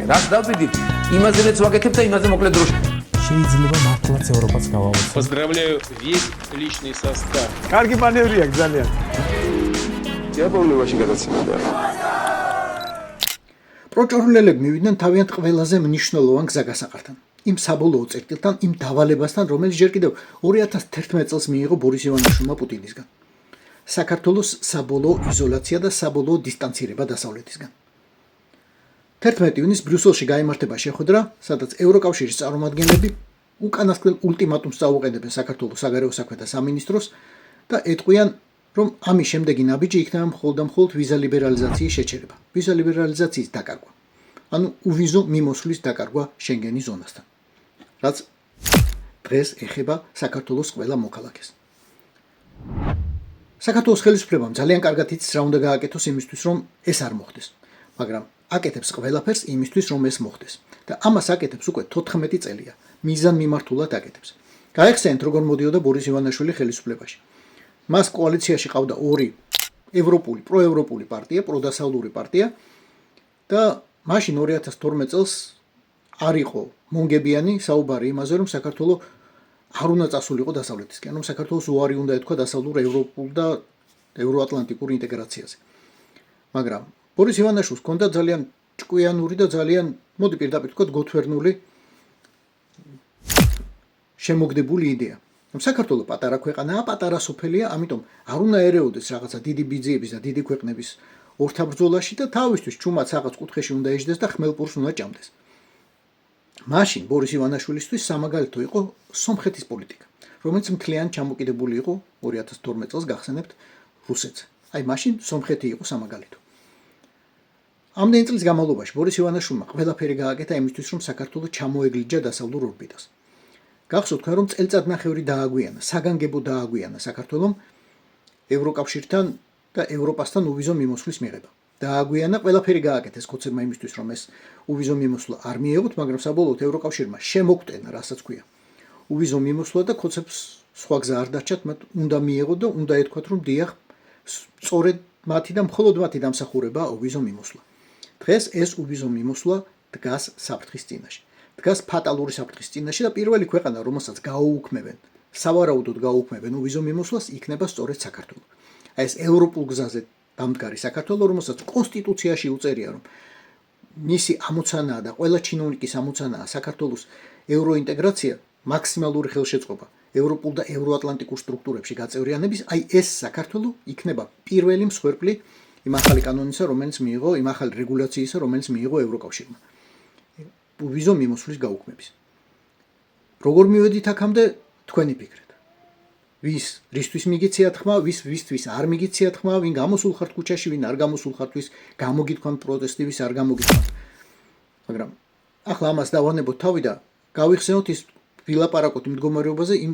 რას დავდივით, იმაზე რაც ვაკეთებ და იმაზე მოკლედ დროში. შეიძლება მართლაც ევროპას გავავოცოთ. Поздравляю весь личный состав. კარგი მანევრია ძალიან. დიაპოვნებაში გადაცემდა. პროჭორულელები მივიდნენ თავიანთ ყველაზე მნიშვნელოვან გზაგასაყართან. იმ საბოლოო წერტილთან, იმ დავალებასთან, რომელიც ჯერ კიდევ 2011 წელს მიიღო ბორის ივანიშვილმა პუტინისგან. საქართველოს საბოლოო იზოლაცია და საბოლოო დისტანცირება დასავლეთისგან. 11 ივნის ბრიუსელში გაიმართება შეხვედრა, სადაც ევროკავშირის წარმომადგენლები უკანასკნელ ულტიმატუმს წაუყენებენ საქართველოს საგარეო საქმეთა სამინისტროს და ეტყვიან, რომ ამის შემდეგი ნაბიჯი იქნება მხოლოდ და მხოლოდ ვიზა ლიბერალიზაციის შეჩერება, ვიზა ლიბერალიზაციის დაკარგვა. ანუ უვიზო მიმოსვლის დაკარგვა შენგენის ზონასთან, რაც დღეს ეხება საქართველოს ყველა მოქალაქეს. საქართველოს ხელისუფლებამ ძალიან კარგად იცის რა უნდა გააკეთოს იმისთვის, რომ ეს არ მოხდეს, მაგრამ აკეთებს ყველაფერს იმისთვის, რომ ეს მოხდეს და ამას აკეთებს უკვე 14 წელია, მიზანმიმართულად აკეთებს. გაიხსენეთ, როგორ მოდიოდა ბორის ივანაშვილი ხელისუფლებაში. მას კოალიციაში ყავდა ორი ევროპული, პროევროპული პარტია, პროდასავლური პარტია და მაშინ 2012 წელს არ იყო მონგებიანი საუბარი იმაზე, რომ საქართველოს არ უნდა წასულიყო დასავლეთისკენ, რომ საქართველოს უარი უნდა ეთქვა დასავლურ ევროპულ და ევროატლანტიკურ ინტეგრაციაზე. მაგრამ ბორის ივანაშვილს ჰქონდა ძალიან ჭკვიანური და ძალიან, მოდი პირდაპირ ვთქვათ, გოთვერნული შემოგდებული იდეა. რომ საქართველოს პატარა ქვეყანაა, პატარა სოფელია, ამიტომ არ უნდა ერეოდეს რაღაცა დიდი ბიძიების და დიდი ქვეყნების ორთაბრძოლაში და თავისთვის ჩუმად რაღაც კუთხეში უნდა ეждდეს და ხმელპურს უნდა ჭამდეს. მაშინ ბორის ივანაშვილისთვის სამაგალითო იყო სომხეთის პოლიტიკა, რომელიც მთლიან ჩამოკიდებული იყო 2012 წელს გახსენებთ რუსეთს. აი მაშინ სომხეთი იყო სამაგალითო. ამდენი წლის განმავლობაში ბორის ივანაშვილმა ყველაფერი გააკეთა იმისთვის, რომ საქართველოს ჩამოეგლიჯა დასავლურ ორბიტას. გახსოვთ თქვენ, რომ წელიწადნახევრი დააგვიანა, საგანგებო დააგვიანა საქართველოს ევროკავშირთან და ევროპასთან უვიზო მიმოსვლის მიღება. დააგვიანა, ყველაფერი გააკეთეს ხოცებმა იმისთვის, რომ ეს უვიზო მიმოსვლა არ მიეღოთ, მაგრამ საბოლოოდ ევროკავშირმა შემოგტენა, რასაც ქვია. უვიზო მიმოსვლა და ხოცებს სხვა გზა არ დარჩათ, მათ უნდა მიეღოთ და უნდა ეთქვათ, რომ დიახ, სწორედ მათი და მხოლოდ მათი დამსახურებაა უვიზო მიმოსვლა. დღეს ეს უვიზო მიმოსვლა დგას საფრთხის წინაშე. დგას ფატალური საფრთხის წინაშე და პირველი ქვეყანა, რომელსაც გაუუქმებენ, სავარაუდოდ გაუუქმებენ უვიზო მიმოსვლას, იქნება სწორედ საქართველო. აი ეს ევროპულ გზაზე დამდგარი საქართველო, რომელსაც კონსტიტუციაში უწერია, რომ მისი ამოცანაა და ყველა ჩინოვნიკის ამოცანაა საქართველოს ევროინტეგრაცია, მაქსიმალური ხელშეწყობა ევროპულ და ევროატლანტიკურ სტრუქტურებში გაწევრიანების, აი ეს საქართველო იქნება პირველი მსხვერპლი იმ ახალი კანონისა, რომელიც მიიღო, იმ ახალი რეგულაციისა, რომელიც მიიღო ევროკავშირმა. უვიზო მიმოსვლის გაუქმების. როგორ მივედით აქამდე, თქვენი ფიქრით. რისთვის მიგიციათ ხმა, ვისთვის არ მიგიციათ ხმა, ვინ გამოსულ ხართ ქუჩაში, ვინ არ გამოსულ ხართ, ვის გამოგითქვამთ პროტესტი, ვის არ გამოგითქვამთ. მაგრამ ახლა ამას დავანებოთ თავი და გავიხსენოთ ის ვილაპარაკოთ იმ მდგომარეობაზე, იმ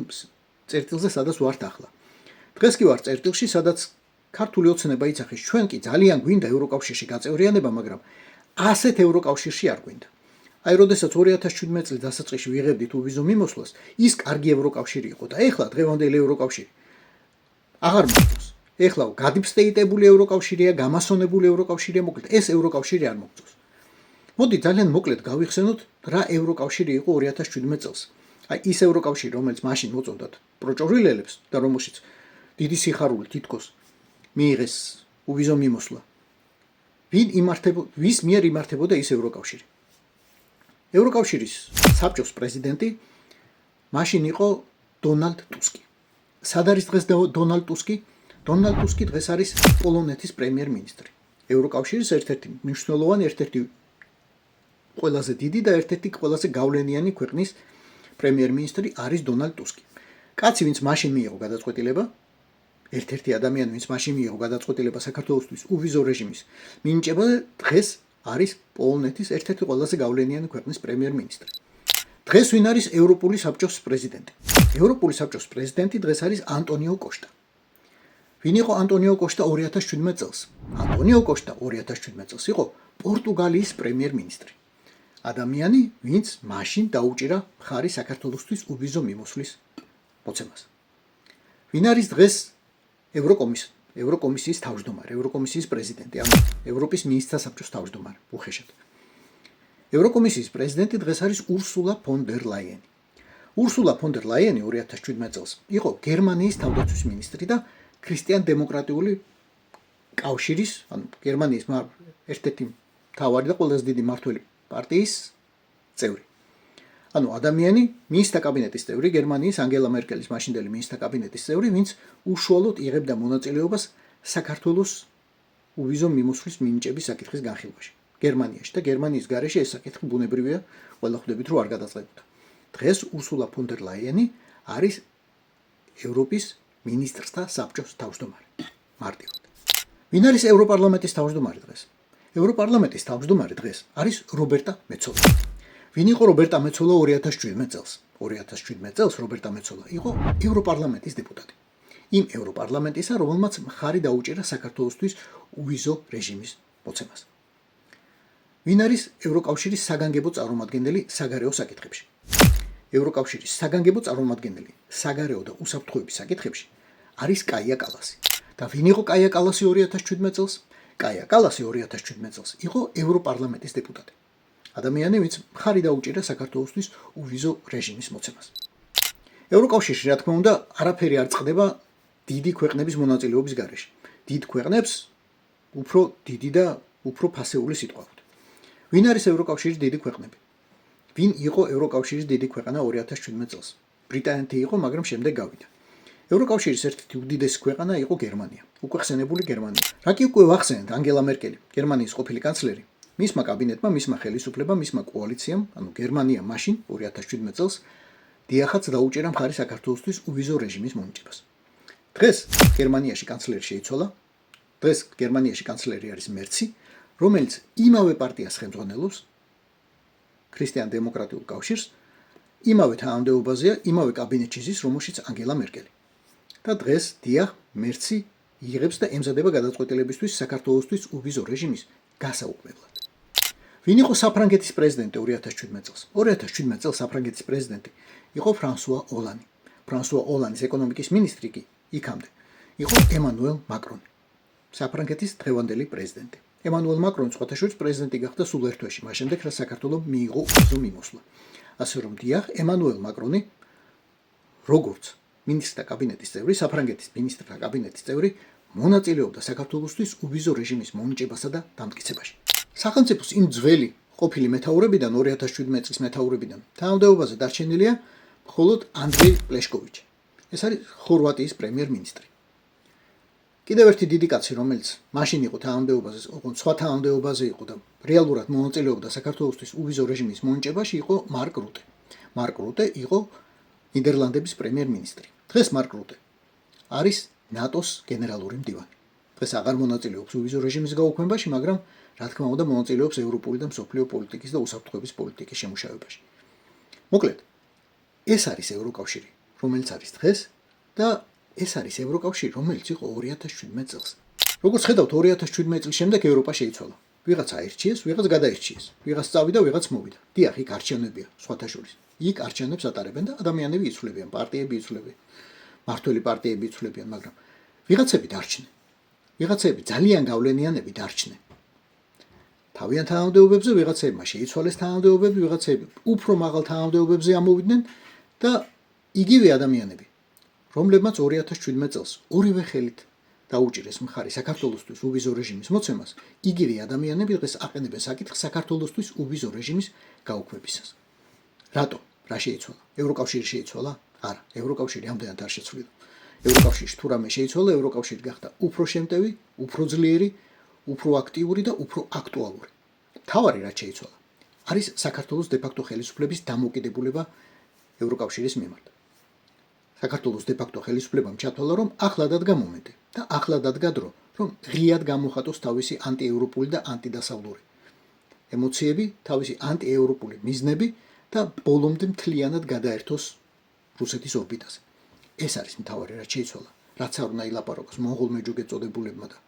წერტილზე, სადაც ვართ ახლა. დღეს კი ვარ წერტილში, სადაც ქართული ოცნება იცახის, ჩვენ კი ძალიან გვინდა ევროკავშირში გაწევრიანება, მაგრამ ასეთ ევროკავშირში არ გვინდა. აი, როდესაც 2017 წლის დასაწყისში ვიღებდით უვიზო მიმოსვლას, ის კარგი ევროკავშირი იყო და ეხლა დღევანდელი ევროკავშირი აღარ მოგწონს. ეხლა გადიფსტეიტებული ევროკავშირია, გამასონებული ევროკავშირია, მოკლედ ეს ევროკავშირი არ მოგწონს. მოდი ძალიან მოკლედ გავიხსენოთ, რა ევროკავშირი იყო 2017 წელს. აი, ის ევროკავშირი, რომელიც მაშინ მოწონდათ პროჭორულელებს და რომელშიც დიდი სიხარული თითქოს მიიღეს უვიზო მიმოსვლა. ვის მიერ იმართებოდა ის ევროკავშირი? ევროკავშირის საბჭოს პრეზიდენტი მაშინ იყო დონალდ ტუსკი. სად არის დღეს დონალდ ტუსკი? დონალდ ტუსკი დღეს არის პოლონეთის პრემიერ-მინისტრი. ევროკავშირის ერთ-ერთი მნიშვნელოვანი, ერთ-ერთი ყველაზე დიდი და ერთ-ერთი ყველაზე გავლენიანი ქვეყნის პრემიერ-მინისტრი არის დონალდ ტუსკი. კაცი, ვინც მაშინ მიიღო გადაწყვეტილება, ერთ-ერთი ადამიანი, ვინც მაშინ მიიღო გადაწყვეტილება საქართველოსთვის უვიზო რეჟიმის მინიჭება, დღეს არის პოლონეთის ერთ-ერთი ყველაზე გავლენიანი ქვეყნის პრემიერ-მინისტრი. დღეს ვინ არის ევროპული საბჭოს პრეზიდენტი? ევროპული საბჭოს პრეზიდენტი დღეს არის ანტონიო კოშტა. ვინ იყო ანტონიო კოშტა 2017 წელს? ანტონიო კოშტა 2017 წელს იყო პორტუგალიის პრემიერ-მინისტრი. ადამიანი, ვინც მაშინ დაუჭირა მხარი საქართველოსთვის უვიზო მიმოსვლის მოცემას. ვინ არის დღეს ევროკომისიის თავმჯდომარე, ევროკომისიის პრეზიდენტი, ანუ ევროპის მინისტრთა საბჭოს თავმჯდომარე, უხეშად. ევროკომისიის პრეზიდენტი დღეს არის ურსულა ფონ დერ ლაიენი. ურსულა ფონ დერ ლაიენი 2017 წელს იყო გერმანიის თავდაცვის მინისტრი და ქრისტიან-დემოკრატიული კავშირის, ანუ გერმანიის ერთ-ერთი მთავარი და ყველაზე დიდი მმართველი პარტიის წევრი. ანუ ადამიანი მინისტრთა კაბინეტის წევრი, გერმანიის ანგელა მერკელის მაშინდელი მინისტრთა კაბინეტის წევრი, ვინც უშუალოდ იღებდა მონაწილეობას საქართველოს უვიზო მიმოსვლის მინიჭების საკითხის განხილვაში გერმანიაში და გერმანიის გარეშე ეს საკითხი ბუნებრივია, ყველა ხვდებით რომ არ გადაწყდებოდა. დღეს ურსულა ფონ დერ ლაიენი არის ევროპის მინისტრთა საბჭოს თავმჯდომარე. მარტივად. ვინ არის ევროპარლამენტის თავმჯდომარე დღეს? ევროპარლამენტის თავმჯდომარე დღეს არის რობერტა მეცოლა. ვინ იყო რობერტა მეცოლა 2017 წელს? 2017 წელს რობერტა მეცოლა იყო ევროპარლამენტის დეპუტატი. იმ ევროპარლამენტისა, რომელმაც მხარი დაუჭერა საქართველოსთვის უვიზო რეჟიმის მოცემას. ვინ არის ევროკავშირის საგანგებო წარმომადგენელი საგარეო საკითხებში? ევროკავშირის საგანგებო წარმომადგენელი საგარეო და უსაფრთხოების საკითხებში არის კაია კალასი. და ვინ იყო კაია კალასი 2017 წელს? კაია კალასი 2017 წელს იყო ევროპარლამენტის დეპუტატი. ადამიანი, ვინც მხარი დაუჭერა საქართველოსთვის უვიზო რეჟიმის მოცემას. ევროკავშირში, რა თქმა უნდა, არაფერი არ წყდება დიდი ქვეყნების მონაწილეობის გარეშე. დიდ ქვეყნებს უფრო დიდი და უფრო ფასეული სიტყვა აქვს. ვინ არის ევროკავშირის დიდი ქვეყნები? ვინ იყო ევროკავშირის დიდი ქვეყანა 2017 წელს? ბრიტანეთი იყო, მაგრამ შემდეგ გავიდა. ევროკავშირის ერთ-ერთი უდიდესი ქვეყანა იყო გერმანია, უკვე ხსენებული გერმანია. რა კი უკვე ვახსენეთ, ანგელა მერკელი, გერმანიის ყოფილი კანცლერი, მისმა კაბინეტმა, მისმა ხელისუფლებამ, მისმა კოალიციამ, ანუ გერმანია მაშინ 2017 წელს დიახაც დაუჭერა მხარი საქართველოსთვის უვიზო რეჟიმის მონიჭებას. დღეს გერმანიაში კანცლერი შეიცვალა. დღეს გერმანიაში კანცლერი არის მერცი, რომელიც იმავე პარტიას ხელმძღვანელობს, ქრისტიან-დემოკრატიულ კავშირს, იმავე თანამდებობაზეა, იმავე კაბინეტში ზის, რომელშიც ანგელა მერკელი. და დღეს დიახ, მერცი იღებს და ემზადება გადაწყვეტილებისთვის საქართველოსთვის უვიზო რეჟიმის გასაუქმებლად. ვინ იყო საფრანგეთის პრეზიდენტი 2017 წელს? 2017 წელს საფრანგეთის პრეზიდენტი იყო ფრანსუა ოლანი. ფრანსუა ოლანის ეკონომიკის მინისტრი კი იქამდე იყო ემანუელ მაკრონი, საფრანგეთის დღევანდელი პრეზიდენტი. ემანუელ მაკრონი სხვათაშორის პრეზიდენტი გახდა სულ ერთ თვეში, მას შემდეგ რაც საქართველომ მიიღო უვიზო მიმოსვლა. ასე რომ დიახ, ემანუელ მაკრონი როგორც მინისტრთა კაბინეტის წევრი, საფრანგეთის მინისტრთა კაბინეტის წევრი, მონაწილეობდა საქართველოსთვის უვიზო რეჟიმის მონიჭებასა და დამტკიცებაში. სახელმწიფოს იმ ძველი ყოფილი მეთაურებიდან 2017 წლის მეთაურებიდან თანამდებობაზე დარჩენილია მხოლოდ ანდრეი პლეშკოვიჩი. ეს არის ხორვატიის პრემიერ-მინისტრი. კიდევ ერთი დიდი კაცი, რომელიც მაშინ იყო თანამდებობაზე, ოღონდ სხვა თანამდებობაზე იყო და რეალურად მონაწილეობდა საქართველოსთვის უვიზო რეჟიმის მონიჭებაში, იყო მარკ რუტე. მარკ რუტე იყო ნიდერლანდების პრემიერ-მინისტრი. დღეს მარკ რუტე არის ნატოს გენერალური მდივანი. დღეს აღარ მონაწილეობს უვიზო რეჟიმის გაუქმებაში, მაგრამ რა თქმა უნდა მონაწილეობს ევროპული და მსოფლიო პოლიტიკის და უსაფრთხოების პოლიტიკის შემუშავებაში. მოკლედ, ეს არის ევროკავშირი, რომელიც არის დღეს და ეს არის ევროკავშირი, რომელიც იყო 2017 წელს. როგორც ხედავთ, 2017 წლის შემდეგ ევროპა შეიცვალა. ვიღაც აირჩიეს, ვიღაც გადაირჩიეს, ვიღაც წავიდა, ვიღაც მოვიდა. დიახ, იქ არჩევნებია, სხვათა შორის. იქ არჩევნებს ატარებენ და ადამიანები იცვლებიან, პარტიები იცვლებიან, მართველი პარტიები იცვლებიან, მაგრამ ვიღაცები დარჩნენ. ვიღაცები ძალიან გავლენიანები დარჩნენ. თავიანთ თანამდებობებზე ვიღაცებმა შეიცვალეს თანამდებობები, ვიღაცები უფრო მაღალ თანამდებობებზე ამოვიდნენ და იგივე ადამიანები, რომლებმაც 2017 წელს ორივე ხელით დაუჭირეს მხარი საქართველოსთვის უვიზო რეჟიმის მოცემას, იგივე ადამიანები დღეს აყენებენ საკითხს საქართველოსთვის უვიზო რეჟიმის გაუქმებისას. რატო? რა შეიცვალა? ევროკავშირი შეიცვალა? არა, ევროკავშირი ამდენად არ შეცვლილა. ევროკავშირში თუ რამე შეიცვალა, ევროკავშირი გახდა უფრო შემტევი, უფრო ძლიერი, უფრო აქტიური და უფრო აქტუალური. თავარი რაც შეიცვალა, არის საქართველოს დე-ფაქტო ხელისუფლების დამოუკიდებულება ევროკავშირის მიმართ. საქართველოს დე-ფაქტო ხელისუფლებამ ჩათვალა, რომ ახლა დადგა მომენტი და ახლა დადგა დრო, რომ ღიად გამოხატოს თავისი ანტიევროპული და ანტიდასავლური ემოციები, თავისი ანტიევროპული მიზნები და ბოლომდე მთლიანად გადაერთოს რუსეთის ორბიტაზე. ეს არის მთავარი რაც შეიცვალა, რაც არ უნდა ილაპარაკოს მონღოლ მეჯუგედ წოდებულებმა და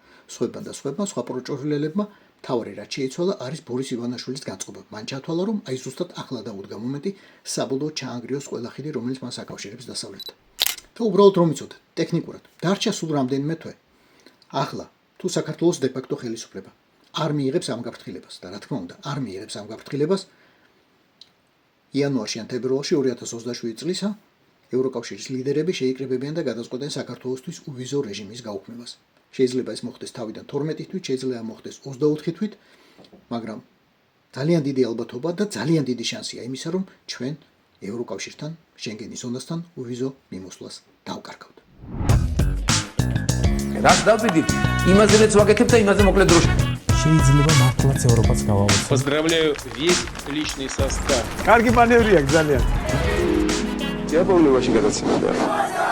სხვებმა, სხვა პროჭორლელებმა. მთავარი რაც შეიცვალა არის ბორის ივანაშვილის განწყობა. მან ჩათვალა, რომ აი ზუსტად ახლა დაუდგა მომენტი საბოლოოდ ჩაანგრიოს ყველა ხიდი, რომელიც მას აკავშირებს დასავლეთთან. და უბრალოდ რომ იცოდეთ, ტექნიკურად დარჩა სულ რამდენიმე თვე. ახლა თუ საქართველოს დე-ფაქტო ხელისუფლება არ მიიღებს ამ გაფრთხილებას და რა თქმა უნდა, არ მიიღებს ამ გაფრთხილებას იანვარში ან თებერვალში 2027 წლისა ევროკავშირის ლიდერები შეიკრიბებიან და გადაწყვეტენ საქართველოსთვის უვიზო რეჟიმის გაუქმებას. შეიძლება ეს მოხდეს თავიდან 12 თვით, შეიძლება მოხდეს 24 თვით, მაგრამ ძალიან დიდი ალბათობა და ძალიან დიდი შანსია იმისა, რომ ჩვენ ევროკავშირთან, შენგენის ზონასთან უვიზო მიმოსვლას დავკარგავთ. რაც დავდიდით, იმაზეც ვაკეთებ და იმაზე მოკლედ დროში. შეიძლება მართლაც ევროპაც გავაუწყო. Поздравляю весь личный состав. კარგი მანევრია ძალიან. Я помню, очень гадаться.